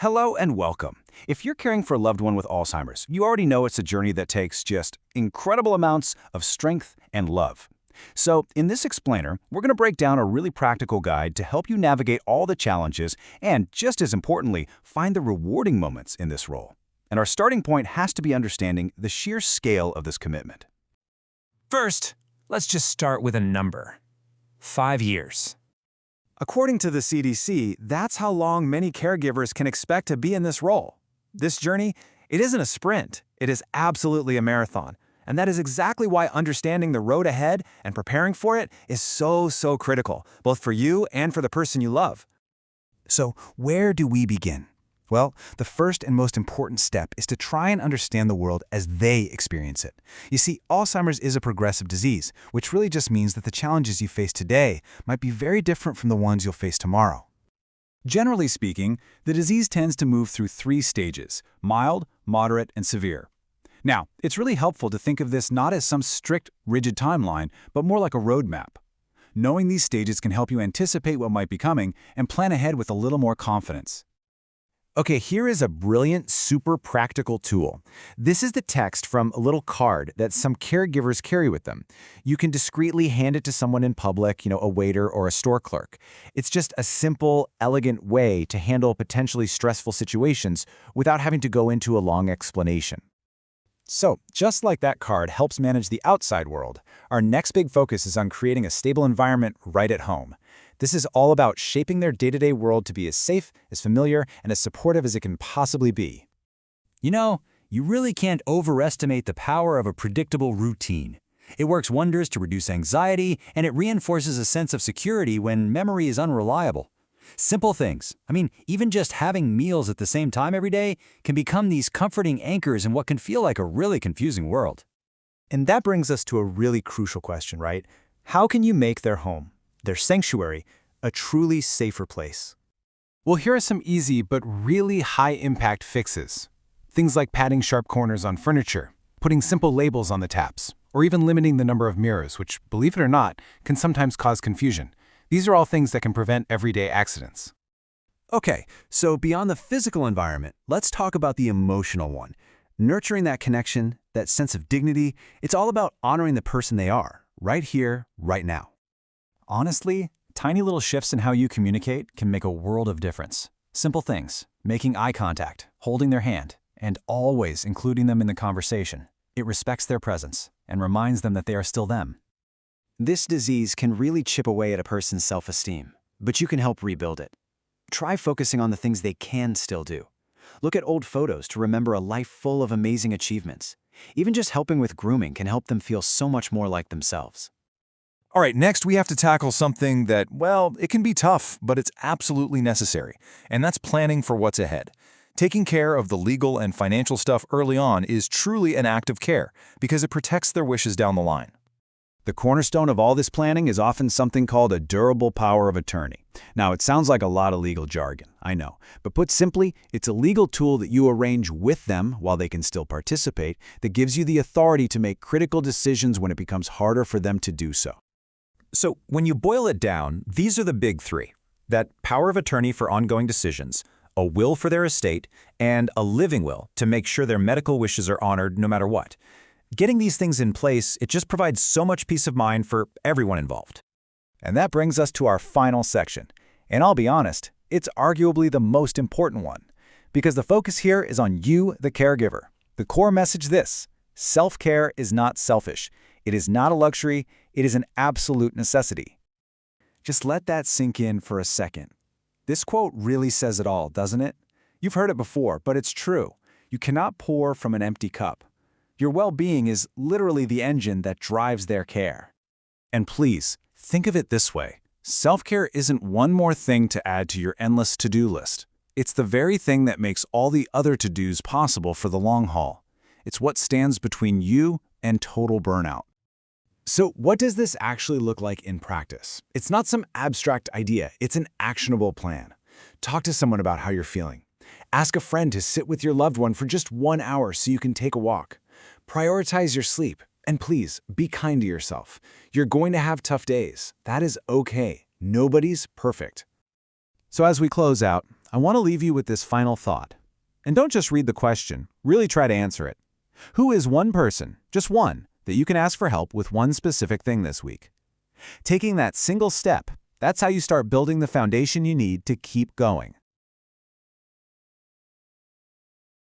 Hello and welcome. If you're caring for a loved one with Alzheimer's, you already know it's a journey that takes just incredible amounts of strength and love. So, in this explainer, we're going to break down a really practical guide to help you navigate all the challenges and, just as importantly, find the rewarding moments in this role. And our starting point has to be understanding the sheer scale of this commitment. First, let's just start with a number. 5 years. According to the CDC, that's how long many caregivers can expect to be in this role. This journey, it isn't a sprint, it is absolutely a marathon. And that is exactly why understanding the road ahead and preparing for it is so critical, both for you and for the person you love. So, where do we begin? Well, the first and most important step is to try and understand the world as they experience it. You see, Alzheimer's is a progressive disease, which really just means that the challenges you face today might be very different from the ones you'll face tomorrow. Generally speaking, the disease tends to move through 3 stages: mild, moderate, and severe. Now, it's really helpful to think of this not as some strict, rigid timeline, but more like a roadmap. Knowing these stages can help you anticipate what might be coming and plan ahead with a little more confidence. Okay, here is a brilliant, super practical tool. This is the text from a little card that some caregivers carry with them. You can discreetly hand it to someone in public, a waiter or a store clerk. It's just a simple, elegant way to handle potentially stressful situations without having to go into a long explanation. So, just like that card helps manage the outside world, our next big focus is on creating a stable environment right at home. This is all about shaping their day-to-day world to be as safe, as familiar, and as supportive as it can possibly be. You really can't overestimate the power of a predictable routine. It works wonders to reduce anxiety, and it reinforces a sense of security when memory is unreliable. Simple things, even just having meals at the same time every day, can become these comforting anchors in what can feel like a really confusing world. And that brings us to a really crucial question, right? How can you make their home, their sanctuary, a truly safer place? Well, here are some easy but really high-impact fixes. Things like padding sharp corners on furniture, putting simple labels on the taps, or even limiting the number of mirrors, which, believe it or not, can sometimes cause confusion. These are all things that can prevent everyday accidents. Okay, so beyond the physical environment, let's talk about the emotional one. Nurturing that connection, that sense of dignity, it's all about honoring the person they are, right here, right now. Honestly, tiny little shifts in how you communicate can make a world of difference. Simple things, making eye contact, holding their hand, and always including them in the conversation. It respects their presence and reminds them that they are still them. This disease can really chip away at a person's self-esteem, but you can help rebuild it. Try focusing on the things they can still do. Look at old photos to remember a life full of amazing achievements. Even just helping with grooming can help them feel so much more like themselves. All right, next we have to tackle something that, it can be tough, but it's absolutely necessary, and that's planning for what's ahead. Taking care of the legal and financial stuff early on is truly an act of care because it protects their wishes down the line. The cornerstone of all this planning is often something called a durable power of attorney. Now, it sounds like a lot of legal jargon, I know, but put simply, it's a legal tool that you arrange with them while they can still participate that gives you the authority to make critical decisions when it becomes harder for them to do so. So, when you boil it down, these are the big 3. That power of attorney for ongoing decisions, a will for their estate, and a living will to make sure their medical wishes are honored no matter what. Getting these things in place, it just provides so much peace of mind for everyone involved. And that brings us to our final section. And I'll be honest, it's arguably the most important one, because the focus here is on you, the caregiver. The core message this: self-care is not selfish. It is not a luxury. It is an absolute necessity. Just let that sink in for a second. This quote really says it all, doesn't it? You've heard it before, but it's true. You cannot pour from an empty cup. Your well-being is literally the engine that drives their care. And please, think of it this way. Self-care isn't one more thing to add to your endless to-do list. It's the very thing that makes all the other to-dos possible for the long haul. It's what stands between you and total burnout. So what does this actually look like in practice? It's not some abstract idea, it's an actionable plan. Talk to someone about how you're feeling. Ask a friend to sit with your loved one for just 1 hour so you can take a walk. Prioritize your sleep, and please, be kind to yourself. You're going to have tough days. That is okay. Nobody's perfect. So as we close out, I I want to leave you with this final thought. And don't just read the question, really try to answer it. Who is one person, just one, that you can ask for help with one specific thing this week? Taking that single step, that's how you start building the foundation you need to keep going.